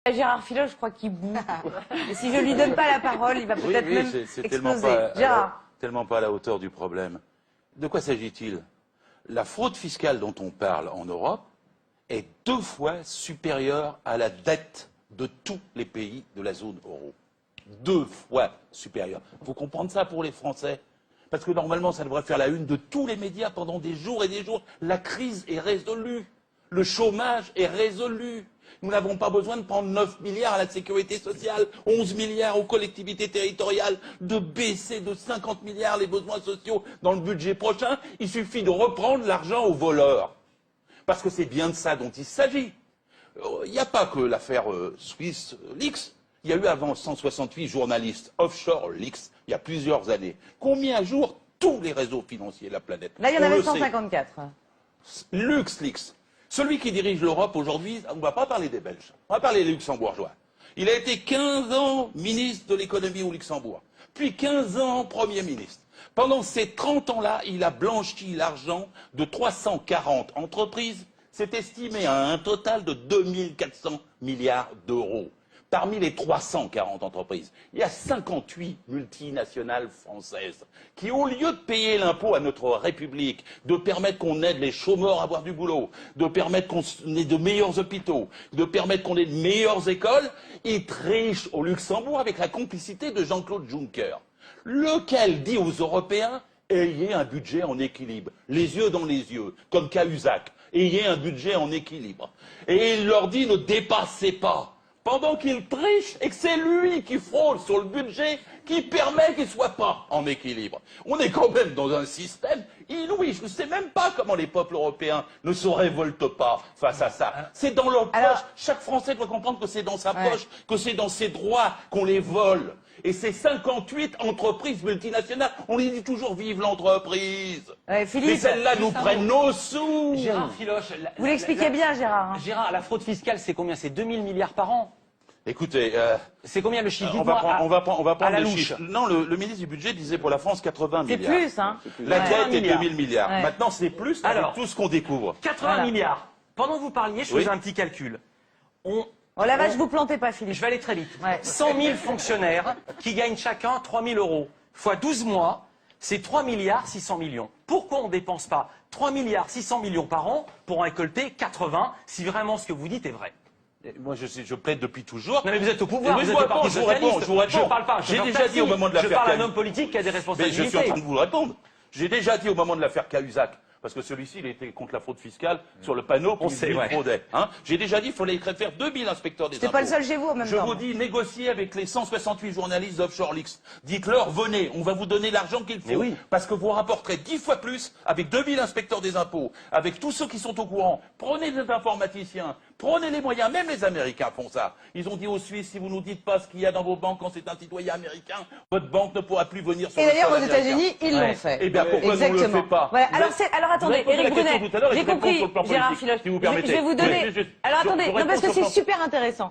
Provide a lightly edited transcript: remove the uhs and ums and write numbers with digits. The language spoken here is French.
Gérard Philo, je crois qu'il boue. Et si je lui donne pas la parole, il va peut-être même c'est exploser. tellement pas à la hauteur du problème. De quoi s'agit-il? La fraude fiscale dont on parle en Europe est 2 fois supérieure à la dette de tous les pays de la zone euro. 2 fois supérieure. Il faut comprendre ça pour les Français. Parce que normalement, ça devrait faire la une de tous les médias pendant des jours et des jours. La crise est résolue. Le chômage est résolu. Nous n'avons pas besoin de prendre 9 milliards à la sécurité sociale, 11 milliards aux collectivités territoriales, de baisser de 50 milliards les besoins sociaux dans le budget prochain. Il suffit de reprendre l'argent aux voleurs. Parce que c'est bien de ça dont il s'agit. Il n'y a pas que l'affaire Swiss Leaks. Il y a eu avant 168 journalistes offshore Leaks, il y a plusieurs années, qui ont mis à jour tous les réseaux financiers de la planète. Là, il y en avait 154. LuxLeaks. Celui qui dirige l'Europe aujourd'hui, on ne va pas parler des Belges, on va parler des Luxembourgeois. Il a été 15 ans ministre de l'économie au Luxembourg, puis 15 ans Premier ministre. Pendant ces 30 ans-là, il a blanchi l'argent de 340 entreprises. C'est estimé à un total de 2400 milliards d'euros. Parmi les 340 entreprises, il y a 58 multinationales françaises qui, au lieu de payer l'impôt à notre République, de permettre qu'on aide les chômeurs à avoir du boulot, de permettre qu'on ait de meilleurs hôpitaux, de permettre qu'on ait de meilleures écoles, ils trichent au Luxembourg avec la complicité de Jean-Claude Juncker, lequel dit aux Européens « ayez un budget en équilibre, les yeux dans les yeux, comme Cahuzac, ayez un budget en équilibre ». Et il leur dit « ne dépassez pas ». Pendant qu'il triche et que c'est lui qui fraude sur le budget qui permet qu'il ne soit pas en équilibre. On est quand même dans un système inouï. Je ne sais même pas comment les peuples européens ne se révoltent pas face à ça. C'est dans leur poche. Chaque Français doit comprendre que c'est dans sa poche, que c'est dans ses droits qu'on les vole. Et ces 58 entreprises multinationales, on les dit toujours vive l'entreprise. Mais celles-là nous prennent nos sous. Gérard Philoche, vous l'expliquez bien, Gérard. Gérard, la fraude fiscale, c'est combien? C'est 2000 milliards par an. Écoutez, c'est combien le chiffre? on va prendre la les louche. chiffres. Non, le ministre du budget disait pour la France 80 milliards. C'est plus, hein. La dette est 2000 milliards. Ouais. Maintenant, c'est plus avec tout ce qu'on découvre. 80 milliards. Pendant que vous parliez, je faisais un petit calcul. Oh la vache, vous plantez pas, Philippe. Je vais aller très vite. 100 000 fonctionnaires qui gagnent chacun 3 000 euros. Fois 12 mois, c'est 3 milliards 600 millions. Pourquoi on ne dépense pas 3 milliards 600 millions par an pour en récolter 80 si vraiment ce que vous dites est vrai? Moi, je plaide depuis toujours. Non, mais vous êtes au pouvoir, vous êtes au Parti Socialiste. Je parle pas. J'ai déjà dit au moment de l'affaire Cahuzac. Je parle à un homme politique qui a des responsabilités. Mais je suis en train de vous répondre. J'ai déjà dit au moment de l'affaire Cahuzac, parce que celui-ci, il était contre la fraude fiscale sur le panneau, puis il fraudait. Hein. J'ai déjà dit qu'il fallait faire 2000 inspecteurs des impôts. C'est pas le seul chez vous en même temps. Je vous dis, négociez avec les 168 journalistes d'Offshore Leaks. Dites-leur, venez, on va vous donner l'argent qu'il faut. Parce que vous rapporterez 10 fois plus avec 2000 inspecteurs des impôts, avec tous ceux qui sont au courant. Prenez des informaticiens, prenez les moyens, même les Américains font ça. Ils ont dit aux Suisses, si vous nous dites pas ce qu'il y a dans vos banques quand c'est un citoyen américain, votre banque ne pourra plus venir sur le sol américain. Et d'ailleurs, aux américain. États-Unis, ils l'ont fait. Eh bien, pourquoi on ne le fait pas? Voilà. Alors attendez, Éric Brunet, j'ai compris, Gérard Philoche. Si vous permettez. Je vais vous donner. Alors attendez, non, parce que c'est super intéressant.